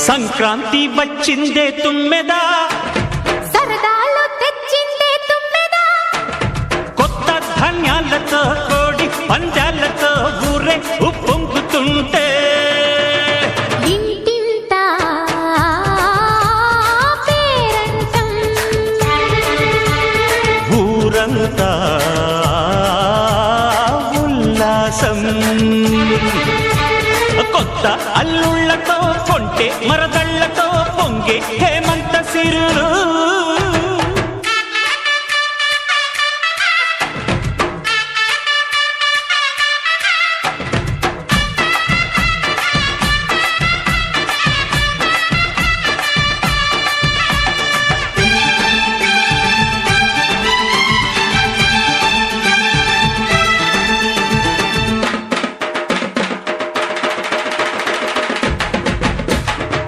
సంక్రాంతి వచ్చిందే తుమ్మెదా, సరదాలు తెచ్చిందే తుమ్మెదా, కొత్త ధాన్యాలతో కోడి పందాలతో ఊరే ఉప్పొంగుతుంటే ఇంటింత పేరంటం, ఊరంతా ఉల్లాసం. కొత్త అల్లుళ్లతో కొంటే మరదళ్లతో పొంగే హేమంత సిరులు.